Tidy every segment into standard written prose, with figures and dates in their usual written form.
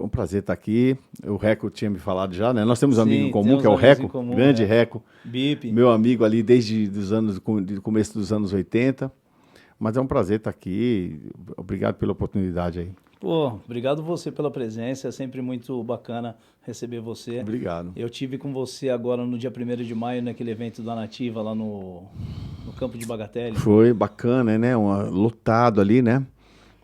um prazer estar aqui. O Reco tinha me falado já, né? Nós temos um amigo em Sim, comum, temos que é o amigos em Reco, comum, grande Reco, Bip. meu amigo ali desde do começo dos anos 80. Mas é um prazer estar aqui. Obrigado pela oportunidade aí. Pô, obrigado você pela presença, é sempre muito bacana receber você. Obrigado. Eu tive com você agora no dia 1º de maio, naquele evento da Nativa lá no campo de Bagatelle. Foi bacana, né? Lotado ali, né?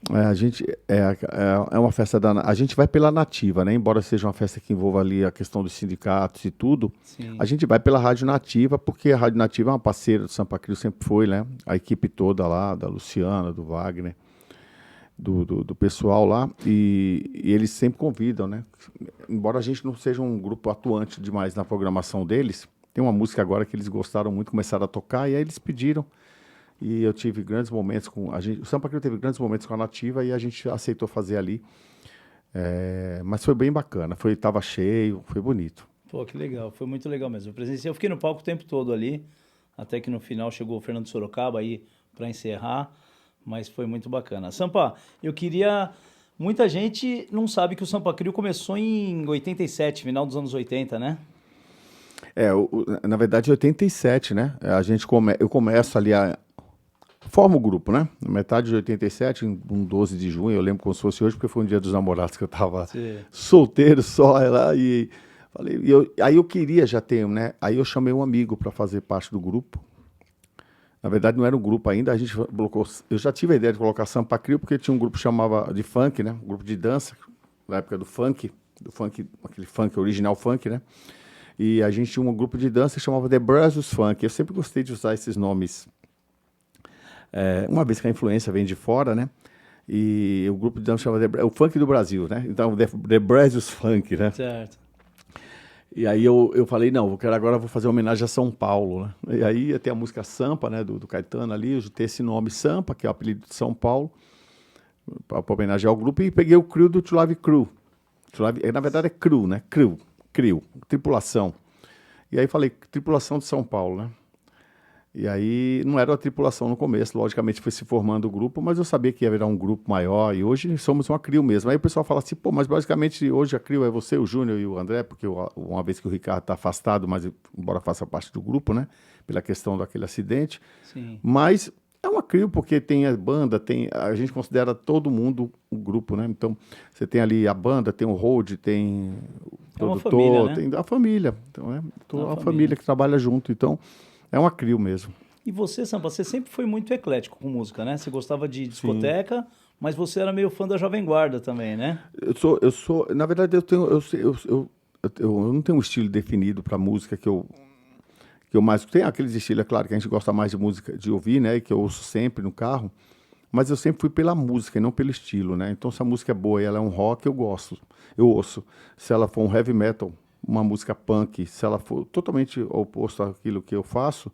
A gente é uma festa a gente vai pela Nativa, né? Embora seja uma festa que envolva ali a questão dos sindicatos e tudo, a Sim, gente vai pela Rádio Nativa, porque a Rádio Nativa é uma parceira do Sampa Crio, sempre foi, né? A equipe toda lá, da Luciana, do Wagner, do pessoal lá, e eles sempre convidam, né? Embora a gente não seja um grupo atuante demais na programação deles, tem uma música agora que eles gostaram muito, começaram a tocar, e aí eles pediram. E eu tive grandes momentos com a gente. O Sampa Crio teve grandes momentos com a Nativa e a gente aceitou fazer ali. Mas foi bem bacana. Tava cheio, foi bonito. pô, que legal, foi muito legal mesmo. Eu presenciei, eu fiquei no palco o tempo todo ali, até que no final chegou o Fernando Sorocaba aí para encerrar, mas foi muito bacana. Sampa, eu queria. Muita gente não sabe que o Sampa Crio começou em 87, final dos anos 80, né? Na verdade, 87, né? Eu começo ali formo o grupo, né? Na metade de 87, um 12 de junho, eu lembro como se fosse hoje, porque foi um dia dos namorados que eu tava Sim. solteiro só lá e falei, aí eu queria já ter, né? Aí eu chamei um amigo para fazer parte do grupo. Na verdade, não era um grupo ainda, a gente colocou. Eu já tive a ideia de colocar Sampa Crio, porque tinha um grupo que chamava de funk, né? Um grupo de dança, na época do funk, aquele funk, original funk, né? E a gente tinha um grupo de dança que chamava The Brazos Funk. Eu sempre gostei de usar esses nomes. Uma vez que a influência vem de fora, né? E o grupo de dança chama o Funk do Brasil, né? Então, The Brazos Funk, né? Certo. E aí eu falei, não, agora eu vou fazer uma homenagem a São Paulo, né? E aí ia ter a música Sampa, né, do Caetano ali, eu jutei esse nome Sampa, que é o apelido de São Paulo, para homenagear o grupo, e peguei o crew do To Love Crew. Na verdade é crew, né? Crew, tripulação. E aí falei, tripulação de São Paulo, né? E aí não era uma tripulação no começo, logicamente foi se formando o grupo, mas eu sabia que ia virar um grupo maior e hoje somos uma CRIO mesmo. Aí o pessoal fala assim, pô, mas basicamente hoje a CRIO é você, o Júnior e o André, porque uma vez que o Ricardo está afastado, mas embora faça parte do grupo, né, pela questão daquele acidente, Sim. mas é uma CRIO porque tem a banda, a gente considera todo mundo um grupo, né? Então você tem ali a banda, tem o hold, tem o É uma família, produtor, né? tem a família, então é toda Uma uma família. família que trabalha junto, então é uma CRIO mesmo. E você, Sampa, você sempre foi muito eclético com música, né? Você gostava de Sim. discoteca, mas você era meio fã da Jovem Guarda também, né? Na verdade, eu não tenho um estilo definido para música que eu mais tem aqueles estilos, é claro que a gente gosta mais de música de ouvir, né, e que eu ouço sempre no carro, mas eu sempre fui pela música e não pelo estilo, né? Então se a música é boa e ela é um rock, eu ouço. Se ela for um heavy metal, uma música punk, se ela for totalmente oposto àquilo que eu faço,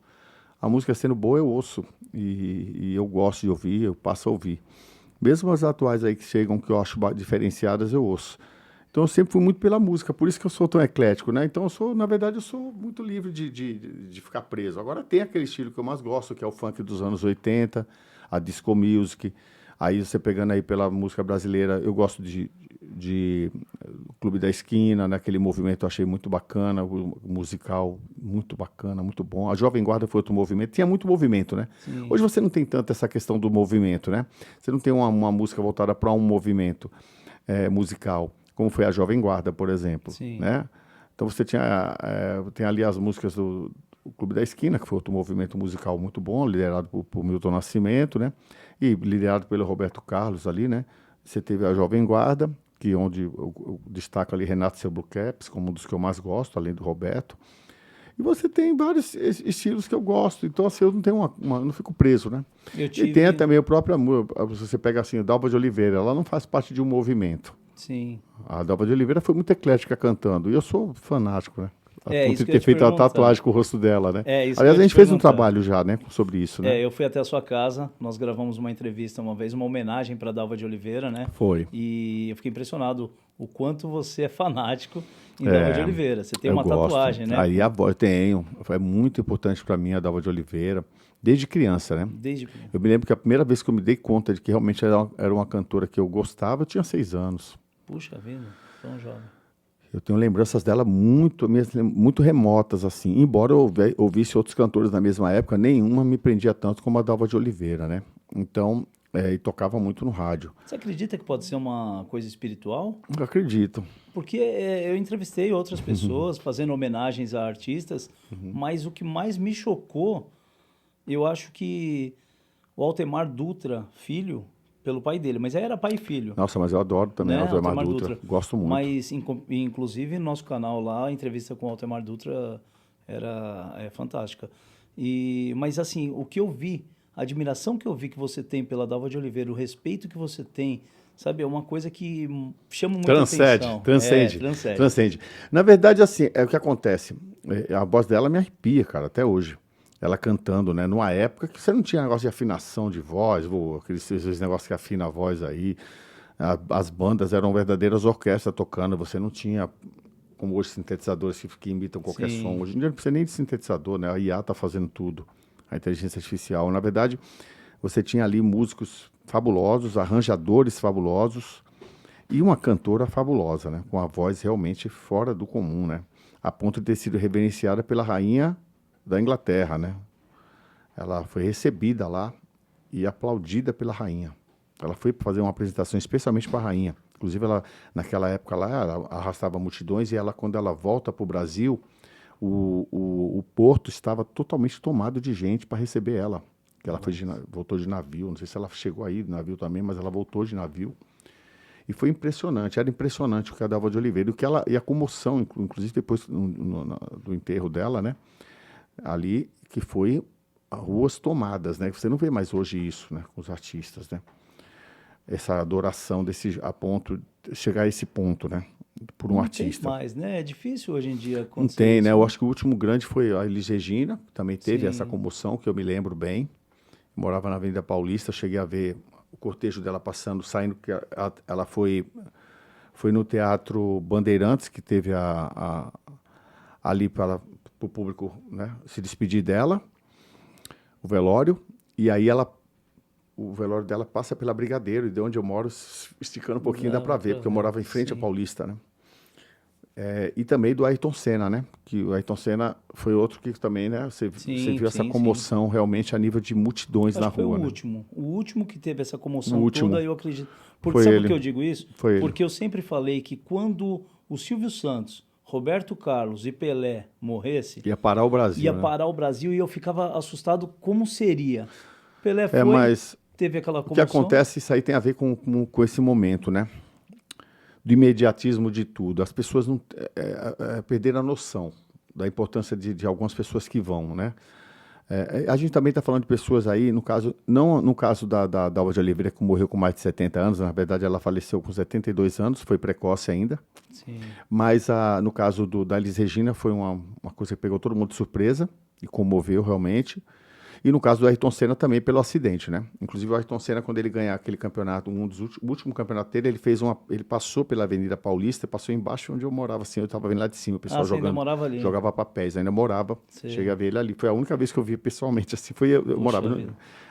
a música sendo boa eu ouço e eu gosto de ouvir, eu passo a ouvir. Mesmo as atuais aí que chegam, que eu acho diferenciadas, eu ouço. Então eu sempre fui muito pela música, por isso que eu sou tão eclético, né? Então na verdade, eu sou muito livre de ficar preso. Agora tem aquele estilo que eu mais gosto, que é o funk dos anos 80, a disco music. Aí você pegando aí pela música brasileira, eu gosto de Clube da Esquina, naquele movimento eu achei muito bacana, o musical muito bacana, muito bom. A Jovem Guarda foi outro movimento, tinha muito movimento, né? Sim. Hoje você não tem tanto essa questão do movimento, né? Você não tem uma música voltada para um movimento musical, como foi a Jovem Guarda, por exemplo, Sim. né? Então você tem ali as músicas do Clube da Esquina, que foi outro movimento musical muito bom, liderado por Milton Nascimento, né? E liderado pelo Roberto Carlos ali, né? Você teve a Jovem Guarda, que onde eu destaco ali Renato Seblucaps, como um dos que eu mais gosto, além do Roberto. E você tem vários estilos que eu gosto, então assim, eu não tenho eu não fico preso, né? Eu E tem tive. também o próprio amor, você pega assim, a Dalva de Oliveira, ela não faz parte de um movimento. Sim. A Dalva de Oliveira foi muito eclética cantando, e eu sou fanático, né? A É, ponto isso de que eu ia ter te feito a perguntar. tatuagem com o rosto dela, né? É, isso que eu Aliás, ia a te gente fez um perguntar. trabalho já, né, sobre isso, né? Eu fui até a sua casa, nós gravamos uma entrevista uma vez, uma homenagem para Dalva de Oliveira, né? Foi. E eu fiquei impressionado o quanto você é fanático em Dalva de É, Oliveira. Você tem eu uma gosto. tatuagem, né? Aí a voz, eu tenho. É muito importante para mim a Dalva de Oliveira, desde criança, né? Desde. Eu me lembro que a primeira vez que eu me dei conta de que realmente era uma cantora que eu gostava, eu tinha 6 anos. Puxa vida, tão jovem. Eu tenho lembranças dela muito remotas, assim. Embora eu ouvisse outros cantores da mesma época, nenhuma me prendia tanto como a Dalva de Oliveira, né? Então, e tocava muito no rádio. Você acredita que pode ser uma coisa espiritual? Eu acredito. Porque eu entrevistei outras pessoas fazendo homenagens a artistas, mas o que mais me chocou, eu acho que o Altemar Dutra, filho, pelo pai dele, mas aí era pai e filho, Nossa, mas eu adoro também né? a Altemar Dutra. Gosto muito. Mas, inclusive, no nosso canal lá, a entrevista com o Altemar Dutra é fantástica. Mas, assim, o que eu vi, a admiração que eu vi que você tem pela Dalva de Oliveira, o respeito que você tem, sabe, é uma coisa que chama muita atenção. Transcende. Na verdade, assim, é o que acontece. A voz dela me arrepia, cara, até hoje. Ela cantando, né? Numa época que você não tinha negócio de afinação de voz, aqueles negócios que afina a voz aí. As bandas eram verdadeiras orquestras tocando, você não tinha, como hoje, sintetizadores que imitam qualquer som. Hoje em dia não precisa nem de sintetizador, né? A IA está fazendo tudo, a inteligência artificial. Na verdade, você tinha ali músicos fabulosos, arranjadores fabulosos e uma cantora fabulosa, né? Com a voz realmente fora do comum, né? A ponto de ter sido reverenciada pela rainha da Inglaterra, né? Ela foi recebida lá e aplaudida pela rainha. Ela foi fazer uma apresentação especialmente para a rainha. Inclusive, ela, naquela época lá, ela arrastava multidões e ela, quando ela volta para o Brasil, o porto estava totalmente tomado de gente para receber ela. Ela voltou de navio, não sei se ela chegou aí de navio também, mas ela voltou de navio. E foi impressionante, era impressionante o que a Dalva de Oliveira, e a comoção, inclusive depois do enterro dela, né? Ali, que foi ruas tomadas, né? Você não vê mais hoje isso, né? Com os artistas, né? Essa adoração a ponto de chegar a esse ponto, né? Por um não artista. Tem mais, né? É difícil hoje em dia acontecer não tem, isso, né? Eu acho que o último grande foi a Elis Regina, que também teve Sim. essa comoção, que eu me lembro bem. Eu morava na Avenida Paulista, cheguei a ver o cortejo dela passando, saindo, que ela foi no Teatro Bandeirantes, que teve ali para o público, né, se despedir dela, o velório, e aí o velório dela passa pela Brigadeiro, e de onde eu moro, esticando um pouquinho, dá para ver, porque eu morava em frente à Paulista, né? E também do Ayrton Senna, né? Que o Ayrton Senna foi outro que também, né? Você viu essa comoção realmente a nível de multidões na rua. Foi né? O último que teve essa comoção toda, eu acredito. Porque foi sabe ele. por que eu digo isso? Foi Porque ele. eu sempre falei que quando o Silvio Santos, Roberto Carlos e Pelé morresse, ia parar o Brasil. Ia parar o Brasil, e eu ficava assustado como seria. Pelé foi, mas teve aquela comoção. O que acontece, isso aí tem a ver com esse momento, né? Do imediatismo de tudo. As pessoas não perderam a noção da importância de algumas pessoas que vão, né? A gente também está falando de pessoas aí, no caso, não no caso da Dalva de Oliveira, que morreu com mais de 70 anos, na verdade ela faleceu com 72 anos, foi precoce ainda. Sim. Mas no caso da Elis Regina foi uma coisa que pegou todo mundo de surpresa e comoveu realmente. E no caso do Ayrton Senna também pelo acidente, né? Inclusive o Ayrton Senna, quando ele ganhar aquele campeonato, o último campeonato dele, ele passou pela Avenida Paulista, passou embaixo onde eu morava, assim, eu estava vendo lá de cima, o pessoal ainda morava ali. jogava papéis, ainda morava, cheguei a ver ele ali. Foi a única vez que eu vi pessoalmente, assim, eu morava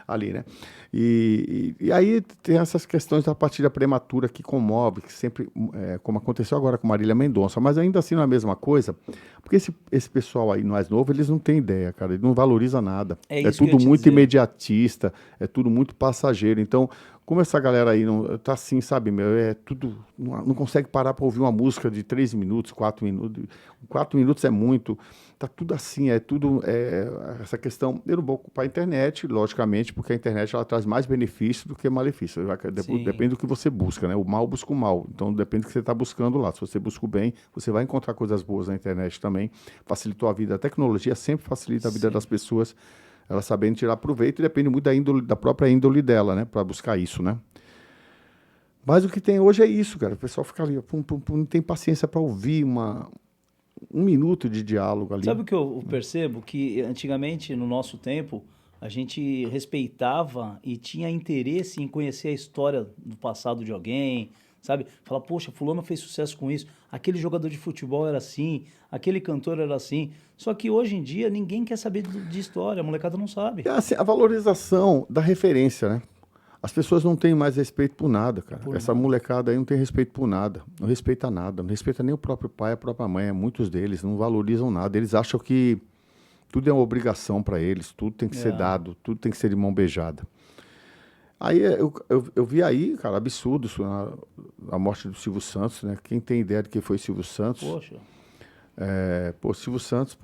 ali, né? E aí tem essas questões da partida prematura que comove, que sempre, como aconteceu agora com Marília Mendonça, mas ainda assim não é a mesma coisa, porque esse pessoal aí mais novo, eles não têm ideia, cara, ele não valoriza nada. É tudo muito imediatista, é tudo muito passageiro. Então, como essa galera aí não tá assim, sabe, é tudo, não consegue parar para ouvir uma música de 3 minutos, 4 minutos. 4 minutos é muito. Tá tudo assim, essa questão. Eu não vou ocupar a internet, logicamente, porque a internet ela traz mais benefício do que malefício. Depende do que você busca, né? O mal busca o mal. Então, depende do que você está buscando lá. Se você busca o bem, você vai encontrar coisas boas na internet também. Facilitou a vida. A tecnologia sempre facilita a vida das pessoas, ela sabendo tirar proveito, e depende muito da própria índole dela, né? Para buscar isso, né? Mas o que tem hoje é isso, cara. O pessoal fica ali, não tem paciência para ouvir um minuto de diálogo ali. Sabe o que eu percebo? Que antigamente, no nosso tempo, a gente respeitava e tinha interesse em conhecer a história do passado de alguém, sabe? Falar, poxa, fulano fez sucesso com isso, aquele jogador de futebol era assim, aquele cantor era assim. Só que hoje em dia ninguém quer saber de história, a molecada não sabe. Assim, a valorização da referência, né? As pessoas não têm mais respeito por nada, cara. Essa molecada aí não tem respeito por nada. Não respeita nada. Não respeita nem o próprio pai, a própria mãe. Muitos deles não valorizam nada. Eles acham que tudo é uma obrigação para eles. Tudo tem que ser dado. Tudo tem que ser de mão beijada. Aí eu vi aí, cara, absurdo isso, a morte do Silvio Santos, né? Quem tem ideia de quem foi Silvio Santos? Poxa. Silvio Santos,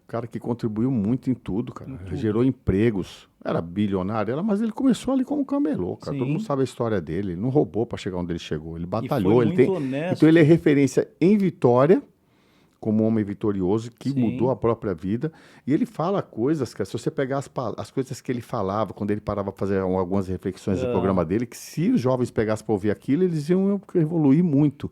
cara que contribuiu muito em tudo, cara. Gerou empregos. Era bilionário, mas ele começou ali como camelô, cara. Sim. Todo mundo sabe a história dele. Ele não roubou para chegar onde ele chegou. Ele E batalhou. foi Ele muito honesto. Então ele é referência em vitória, como um homem vitorioso que Sim. mudou a própria vida. E ele fala coisas, cara. Se você pegar as coisas que ele falava, quando ele parava para fazer algumas reflexões do programa dele, que se os jovens pegassem para ouvir aquilo, eles iam evoluir muito.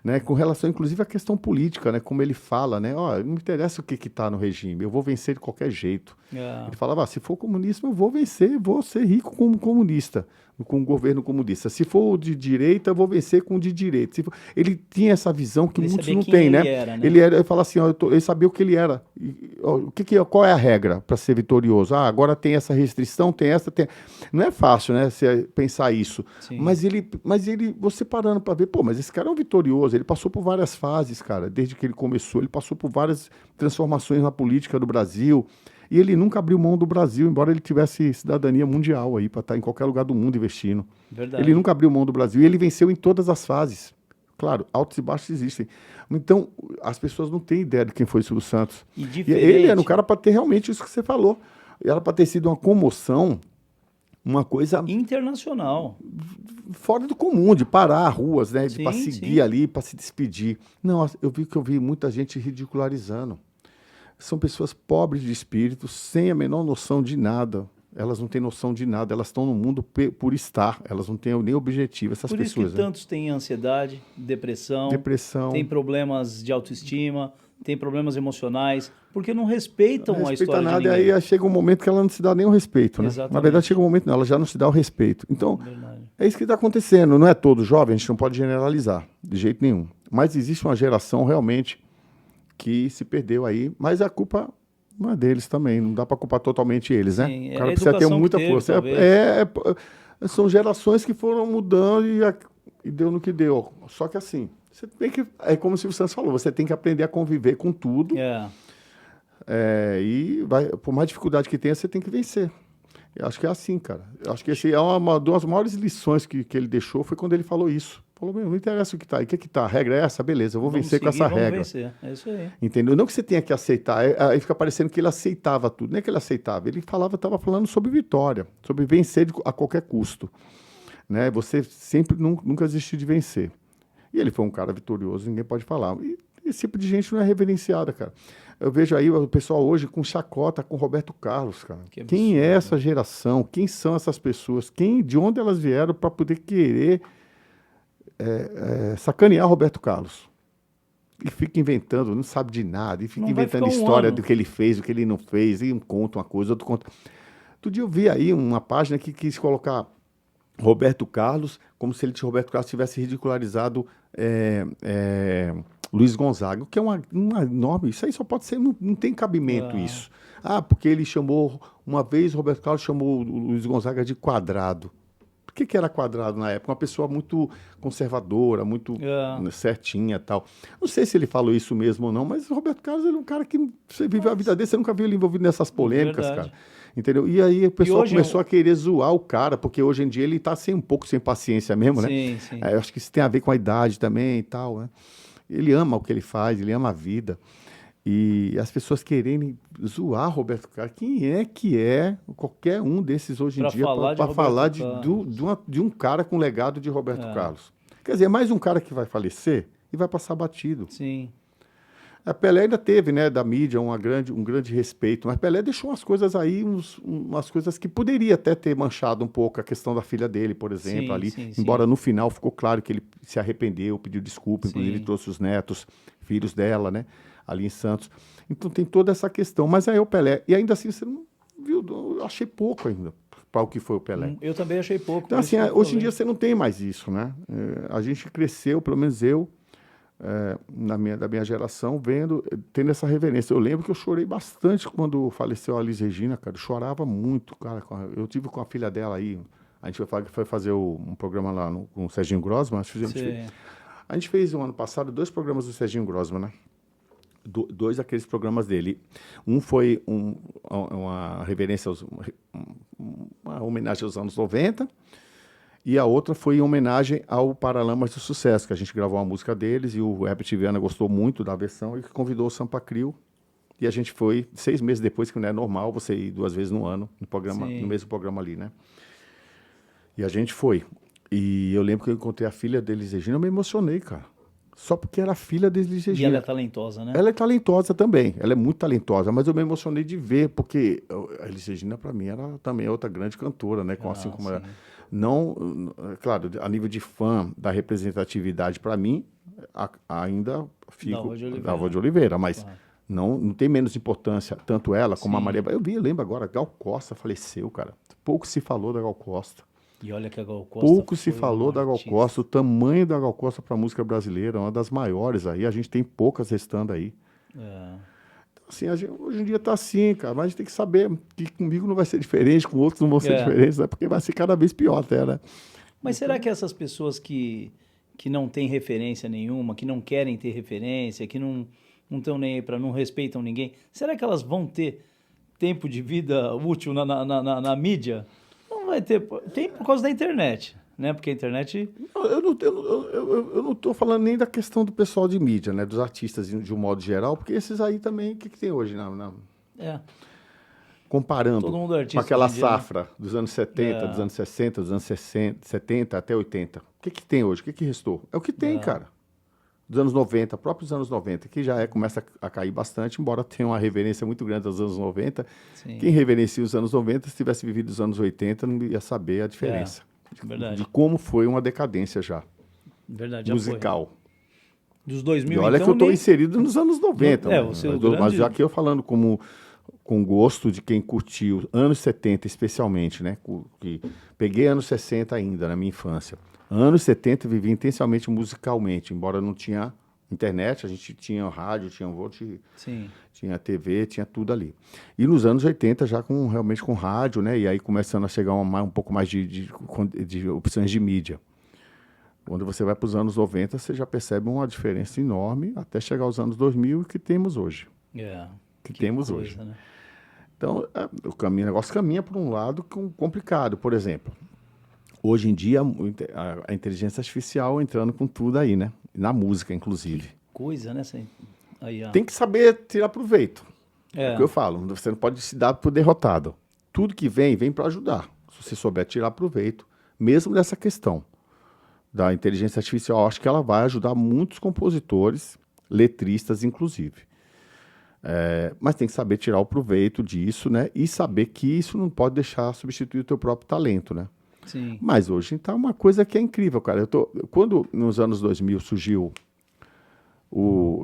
Né, com relação, inclusive, à questão política, né, como ele fala, né, não me interessa o que está no regime, eu vou vencer de qualquer jeito. Ele falava, se for comunismo, eu vou vencer, vou ser rico como comunista, com um governo comunista. Se for de direita, eu vou vencer com o de direita. Ele tinha essa visão que muitos não têm, né? Ele fala assim, ele sabia o que ele era. Qual é a regra para ser vitorioso? Agora tem essa restrição, tem essa, tem... Não é fácil, né, você pensar isso. Mas você parando para ver, mas esse cara é um vitorioso, ele passou por várias fases, cara, desde que ele começou, ele passou por várias transformações na política do Brasil. E ele nunca abriu mão do Brasil, embora ele tivesse cidadania mundial aí, para estar em qualquer lugar do mundo investindo. Verdade. Ele nunca abriu mão do Brasil e ele venceu em todas as fases. Claro, altos e baixos existem. Então, as pessoas não têm ideia de quem foi o Silvio Santos. E ele era um cara para ter realmente isso que você falou. Era para ter sido uma comoção, uma coisa... internacional. Fora do comum, de parar ruas, né? Para seguir ali, para se despedir. Não, eu vi muita gente ridicularizando. São pessoas pobres de espírito, sem a menor noção de nada. Elas não têm noção de nada, elas estão no mundo por estar, elas não têm nem objetivo, essas pessoas. Por isso que tantos têm ansiedade, depressão, têm problemas de autoestima, têm problemas emocionais, porque não respeitam a história nada, de ninguém. E aí chega um momento que ela não se dá nem o respeito, né? Exatamente. Na verdade, chega um momento, ela já não se dá o respeito. Então, é isso que está acontecendo. Não é todo jovem, a gente não pode generalizar, de jeito nenhum. Mas existe uma geração realmente que se perdeu aí, mas a culpa não é deles também, não dá para culpar totalmente eles, né? Sim, o cara precisa ter muita força. São gerações que foram mudando e deu no que deu. Só que assim, você tem que, é como o Silvio Santos falou, você tem que aprender a conviver com tudo. E por mais dificuldade que tenha, você tem que vencer. Eu acho que é assim, cara. Eu acho que esse é uma das maiores lições que ele deixou, foi quando ele falou isso. Falou, não interessa o que está. E o que está? A regra é essa? Beleza, eu vou vencer com essa regra. Vencer. É isso aí. Entendeu? Não que você tenha que aceitar. Aí fica parecendo que ele aceitava tudo. Não é que ele aceitava. Ele estava falando sobre vitória, sobre vencer a qualquer custo. Né? Você sempre nunca desistiu de vencer. E ele foi um cara vitorioso, ninguém pode falar. E esse tipo de gente não é reverenciada, cara. Eu vejo aí o pessoal hoje com chacota com Roberto Carlos, cara. Quem é essa geração? Quem são essas pessoas? De onde elas vieram para poder querer sacanear Roberto Carlos? E fica inventando, não sabe de nada, e fica inventando história do que ele fez, do que ele não fez, e um conta uma coisa, outro conta. Outro dia eu vi aí uma página que quis colocar Roberto Carlos como se Roberto Carlos tivesse ridicularizado Luiz Gonzaga, o que é uma enorme... Isso aí só pode ser... Não tem cabimento isso. Porque ele chamou... Uma vez Roberto Carlos chamou o Luiz Gonzaga de quadrado. Por que era quadrado na época? Uma pessoa muito conservadora, muito certinha e tal. Não sei se ele falou isso mesmo ou não, mas o Roberto Carlos ele é um cara que você viveu a vida dele, você nunca viu ele envolvido nessas polêmicas, cara. Entendeu? E aí o pessoal começou a querer zoar o cara, porque hoje em dia ele tá um pouco sem paciência mesmo, né? Sim. Eu acho que isso tem a ver com a idade também e tal, né? Ele ama o que ele faz, ele ama a vida. E as pessoas querendo zoar Roberto Carlos. Quem é que é qualquer um desses hoje em dia para falar de um cara com legado de Roberto Carlos? Quer dizer, é mais um cara que vai falecer e vai passar batido. Sim. A Pelé ainda teve, né, da mídia, um grande respeito, mas Pelé deixou umas coisas aí, umas coisas que poderia até ter manchado um pouco a questão da filha dele, por exemplo, embora no final ficou claro que ele se arrependeu, pediu desculpa, inclusive trouxe os netos, filhos dela, né, ali em Santos. Então tem toda essa questão, mas aí o Pelé, e ainda assim você não viu, eu achei pouco ainda para o que foi o Pelé. Eu também achei pouco. Então assim, hoje em dia você não tem mais isso, né, a gente cresceu, pelo menos eu, da minha geração, tendo essa reverência. Eu lembro que eu chorei bastante quando faleceu a Elis Regina, cara. Eu chorava muito, cara. Eu tive com a filha dela aí, A gente foi fazer um programa lá com o Serginho Grossman. Sim. A gente fez, no ano passado, 2 programas do Serginho Grossman, né? 2 daqueles programas dele. Um foi uma reverência, uma homenagem aos anos 90, e a outra foi em homenagem ao Paralamas do Sucesso, que a gente gravou uma música deles, e o Herbert Viana gostou muito da versão e convidou o Sampa Crio. E a gente foi 6 meses depois, que não é normal você ir 2 vezes no ano no mesmo programa ali, né? E a gente foi. E eu lembro que eu encontrei a filha da Elis Regina, eu me emocionei, cara. Só porque era filha da Elis Regina. E ela é talentosa, né? Ela é talentosa também, ela é muito talentosa, mas eu me emocionei de ver, porque a Elis Regina, para mim, era também outra grande cantora, né? Assim como ela. Não, claro, a nível de fã, da representatividade, para mim, ainda fico da Alva de Oliveira, mas não tem menos importância, tanto ela como a Maria. Eu lembro agora, Gal Costa faleceu, cara. Pouco se falou da Gal Costa. E olha que a Gal Costa Pouco se falou da Gal Costa, o tamanho da Gal Costa para a música brasileira, uma das maiores aí, a gente tem poucas restando aí. Então, assim, hoje em dia tá assim, cara, mas a gente tem que saber que comigo não vai ser diferente, com outros não vão ser diferentes, né? Porque vai ser cada vez pior até, né? Mas será que essas pessoas que não têm referência nenhuma, que não querem ter referência, que não estão nem aí não respeitam ninguém, será que elas vão ter tempo de vida útil na mídia? Não vai ter. Tem por causa da internet, né? Porque a internet... Eu não estou falando nem da questão do pessoal de mídia, né? Dos artistas de um modo geral, porque esses aí também, o que tem hoje? Comparando todo mundo é artista, com aquela safra dos anos 70, dos anos 60, dos anos 70 até 80. O que tem hoje? O que restou? É o que tem, cara. Dos anos 90, próprios anos 90, que já começa a cair bastante, embora tenha uma reverência muito grande aos anos 90. Sim. Quem reverencia os anos 90, se tivesse vivido os anos 80, não ia saber a diferença. De como foi uma decadência já. Musical. Dos 2000, e olha, então, que eu estou inserido nos anos 90. Mas já que eu falando com gosto de quem curtiu anos 70 especialmente, né? Que peguei anos 60 ainda na minha infância. Anos 70 eu vivi intensamente musicalmente, embora não tinha internet, a gente tinha rádio, tinha TV, tinha tudo ali. E nos anos 80 já realmente com rádio, né? E aí começando a chegar um pouco mais de opções de mídia. Quando você vai para os anos 90, você já percebe uma diferença enorme até chegar aos anos 2000 que temos hoje. Que temos coisa, hoje. Né? Então, o negócio caminha por um lado complicado. Por exemplo, hoje em dia, a inteligência artificial entrando com tudo aí, né? Na música, inclusive. Que coisa, né? Aí, tem que saber tirar proveito. É o que eu falo. Você não pode se dar por derrotado. Tudo que vem para ajudar. Se você souber tirar proveito, mesmo nessa questão da inteligência artificial, eu acho que ela vai ajudar muitos compositores, letristas, inclusive. Mas tem que saber tirar o proveito disso, né? E saber que isso não pode deixar substituir o teu próprio talento, né? Sim. Mas hoje tá uma coisa que é incrível, cara. Quando nos anos 2000 surgiu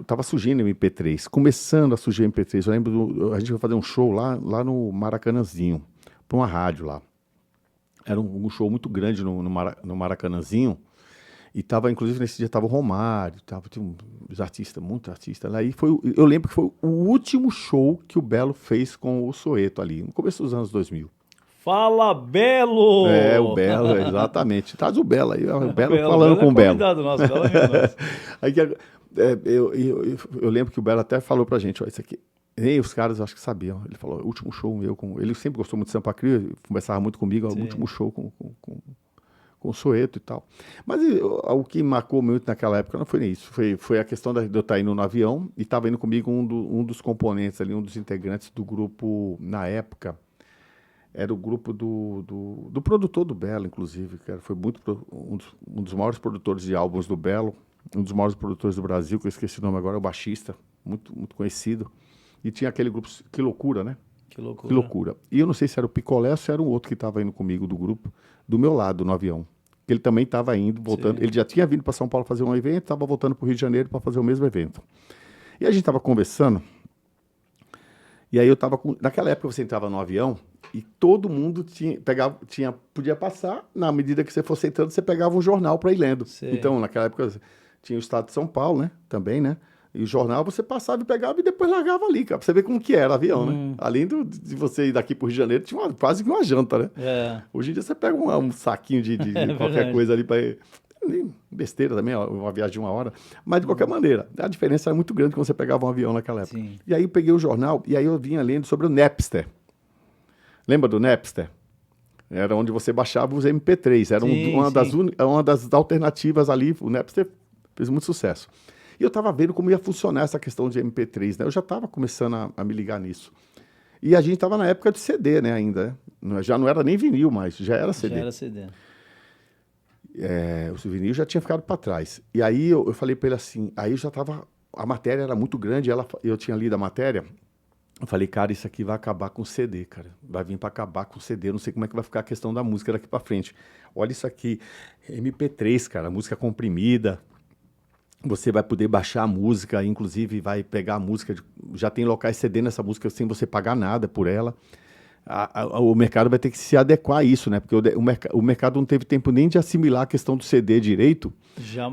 tava surgindo o MP3, começando a surgir o MP3. Eu lembro, a gente foi fazer um show lá no Maracanãzinho, para uma rádio lá. Era um show muito grande no Maracanãzinho. E tava, inclusive, nesse dia tava o Romário, tinha uns artistas, muitos artistas lá. E eu lembro que foi o último show que o Belo fez com o Soeto ali, no começo dos anos 2000. Fala, Belo! O Belo, exatamente. Traz o Belo aí, o Belo falando com o Belo. Nosso, Belo é nosso. Aí, eu lembro que o Belo até falou pra gente, ó, isso aqui, nem os caras acho que sabiam. Ele falou, último show meu, ele sempre gostou muito de Sampa Crio, conversava muito comigo, o último show com o Soeto e tal. Mas o que marcou muito naquela época não foi nem isso, foi a questão de eu estar indo no avião e estava indo comigo um dos componentes ali, um dos integrantes do grupo, na época, era o grupo do produtor do Belo, inclusive, que foi um dos maiores produtores de álbuns do Belo, um dos maiores produtores do Brasil, que eu esqueci o nome agora, é o baixista, muito, muito conhecido. E tinha aquele grupo, Que Loucura, né? Que Loucura. Que Loucura. E eu não sei se era o Picolé ou se era um outro que estava indo comigo do grupo, do meu lado, no avião. Ele também estava indo, voltando. Sim. Ele já tinha vindo para São Paulo fazer um evento, estava voltando para o Rio de Janeiro para fazer o mesmo evento. E a gente estava conversando, e aí eu estava naquela época você entrava no avião e todo mundo podia passar, na medida que você fosse entrando, você pegava um jornal para ir lendo. Sim. Então, naquela época tinha o Estado de São Paulo, né? Também, né? E o jornal você passava e pegava e depois largava ali, cara, pra você ver como que era avião, né? Além de você ir daqui pro Rio de Janeiro, tinha quase que uma janta, né? É, Hoje em dia você pega um saquinho de é qualquer verdade. coisa ali para besteira também, uma viagem de 1 hora. Mas de qualquer maneira, a diferença era muito grande quando você pegava um avião naquela época. Sim. E aí eu peguei o jornal e aí eu vinha lendo sobre o Napster. Lembra do Napster? Era onde você baixava os MP3. Era Sim, uma das alternativas ali. O Napster fez muito sucesso. E eu estava vendo como ia funcionar essa questão de MP3, né? Eu já estava começando a me ligar nisso. E a gente estava na época de CD, né, ainda. Já não era nem vinil mais, já era CD. Já era CD. O vinil já tinha ficado para trás. E aí eu falei para ele assim, aí eu já estava... A matéria era muito grande, eu tinha lido a matéria. Eu falei, cara, isso aqui vai acabar com o CD, cara. Vai vir para acabar com o CD. Eu não sei como é que vai ficar a questão da música daqui para frente. Olha isso aqui, MP3, cara, música comprimida. Você vai poder baixar a música, inclusive vai pegar a música, já tem locais CD nessa música sem você pagar nada por ela. O mercado vai ter que se adequar a isso, né? Porque o mercado não teve tempo nem de assimilar a questão do CD direito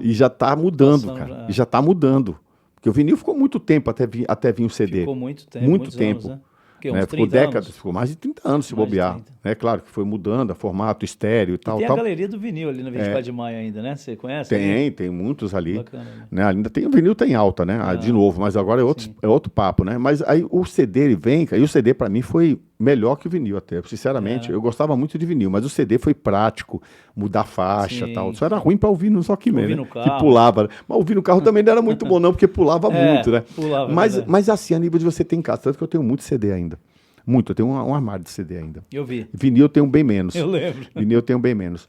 e já está mudando, cara. E já está mudando. Porque o vinil ficou muito tempo até vir o CD. Ficou muito tempo. Muito tempo. Anos, né? Uns Ficou 30 décadas, anos. ficou mais de 30 anos se Mais de bobear. 30. É claro que foi mudando a formato, estéreo e tal. Tem tal. a galeria do vinil ali na 24 de maio ainda, né? Você conhece? Tem muitos ali. Bacana, né? Né? Ainda tem o vinil, tem alta, né? De novo, mas agora é outro papo, né? Mas aí o CD ele vem, e o CD para mim foi melhor que o vinil até. Sinceramente, eu gostava muito de vinil, mas o CD foi prático, mudar faixa e tal. Isso era ruim para ouvir no Walkman, né? No carro. Que pulava. Mas ouvir no carro também não era muito bom não, porque pulava muito, né? Pulava, mas assim, a nível de você ter em casa, tanto que eu tenho muito CD ainda. Muito, eu tenho um armário de CD ainda. Eu vi. Vinil eu tenho bem menos. Eu lembro. Vinil eu tenho bem menos.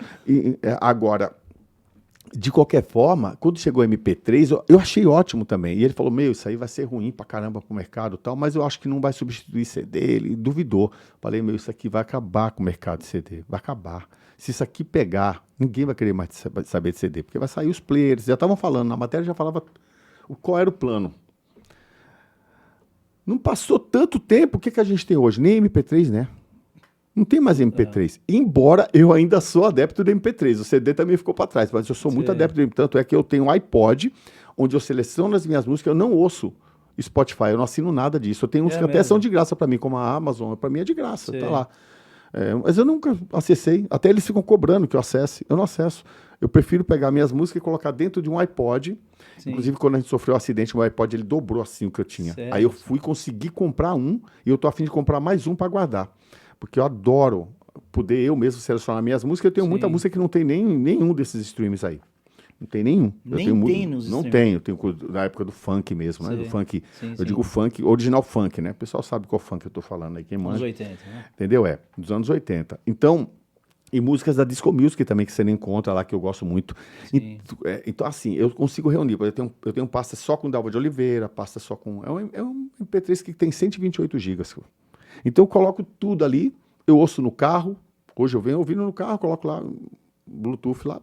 Agora, de qualquer forma, quando chegou o MP3, eu achei ótimo também. E ele falou, isso aí vai ser ruim pra caramba pro mercado e tal, mas eu acho que não vai substituir CD. Ele duvidou. Falei, isso aqui vai acabar com o mercado de CD. Vai acabar. Se isso aqui pegar, ninguém vai querer mais saber de CD, porque vai sair os players. Já estavam falando, na matéria já falava qual era o plano. Não passou tanto tempo, o que a gente tem hoje? Nem MP3, né? Não tem mais MP3. Embora eu ainda sou adepto do MP3. O CD também ficou para trás, mas eu sou muito adepto do MP3. Tanto é que eu tenho um iPod, onde eu seleciono as minhas músicas, eu não ouço Spotify, eu não assino nada disso. Eu tenho uns que até são de graça para mim, como a Amazon, para mim é de graça, tá lá. Mas eu nunca acessei, até eles ficam cobrando que eu acesse, eu não acesso. Eu prefiro pegar minhas músicas e colocar dentro de um iPod. Sim. Inclusive, quando a gente sofreu um acidente, o iPod ele dobrou assim o que eu tinha. Sério? Aí eu consegui comprar um e eu tô a fim de comprar mais um para guardar. Porque eu adoro poder eu mesmo selecionar minhas músicas. Eu tenho muita música que não tem nenhum desses streams aí. Não tem nenhum. Não tenho. Tenho na época do funk mesmo, né? Do funk. Eu digo funk, original funk, né? O pessoal sabe qual funk eu tô falando aí. Quem manda. Anos 80, né? Entendeu? Dos anos 80. Então, e músicas da Disco Music também, que você não encontra lá, que eu gosto muito. Então, assim, eu consigo reunir. Eu tenho pasta só com Dalva de Oliveira, pasta só com... É um MP3 que tem 128 gigas. Então, eu coloco tudo ali, eu ouço no carro. Hoje eu venho ouvindo no carro, coloco lá, Bluetooth lá.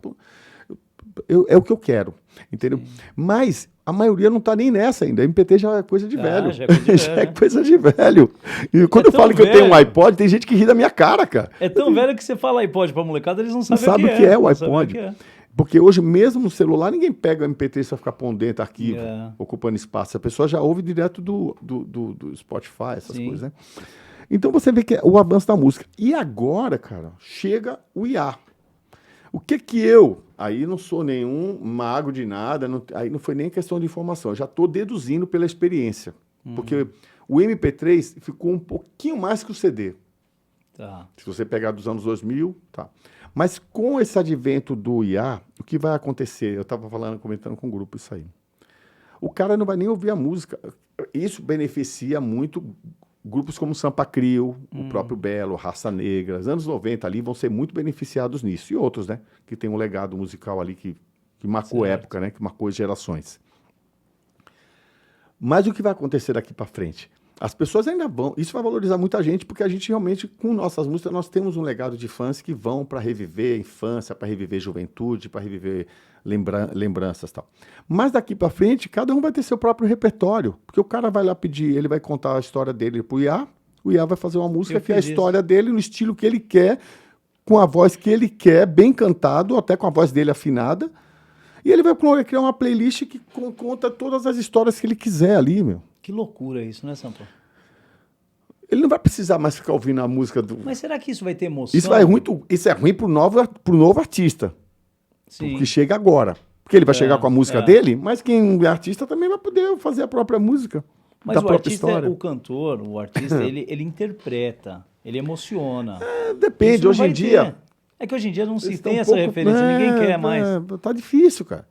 É o que eu quero, entendeu? Sim. Mas a maioria não está nem nessa ainda. MP3 já é coisa de velho. Já é coisa de velho. E quando eu falo que eu tenho um iPod, tem gente que ri da minha cara, cara. É tão velho que você fala iPod pra molecada, eles não sabem o que é o iPod. Porque hoje, mesmo no celular, ninguém pega o MP3 para ficar pondo dentro, arquivo, ocupando espaço. A pessoa já ouve direto do Spotify, essas coisas, né? Então você vê que é o avanço da música. E agora, cara, chega o IA. O que eu... Aí não sou nenhum mago de nada, aí não foi nem questão de informação. Eu já estou deduzindo pela experiência. Porque o MP3 ficou um pouquinho mais que o CD. Tá. Se você pegar dos anos 2000, tá. Mas com esse advento do IA, o que vai acontecer? Eu estava comentando com o grupo isso aí. O cara não vai nem ouvir a música. Isso beneficia muito grupos como Sampa Crio, o próprio Belo, Raça Negra. Os anos 90 ali vão ser muito beneficiados nisso. E outros, né? Que tem um legado musical ali que marcou época, né? Que marcou gerações. Mas o que vai acontecer daqui para frente? As pessoas ainda vão... Isso vai valorizar muita gente, porque a gente realmente, com nossas músicas, nós temos um legado de fãs que vão para reviver a infância, para reviver a juventude, para reviver lembranças e tal. Mas daqui para frente, cada um vai ter seu próprio repertório. Porque o cara vai lá pedir, ele vai contar a história dele pro IA, o IA vai fazer uma música que é a história dele, no estilo que ele quer, com a voz que ele quer, bem cantado, ou até com a voz dele afinada. E ele vai criar uma playlist que conta todas as histórias que ele quiser ali, meu. Que loucura isso, né, Sampa? Ele não vai precisar mais ficar ouvindo a música do... Mas será que isso vai ter emoção? Isso é ruim pro novo artista. Sim. Que chega agora. Porque ele vai chegar com a música dele, mas quem é artista também vai poder fazer a própria música. Mas da o própria artista, história. o cantor, o artista, ele interpreta, ele emociona. Depende, Isso não hoje em vai dia... ter. É que hoje em dia não se eles tem tão essa referência, ninguém quer mais. Tá difícil, cara.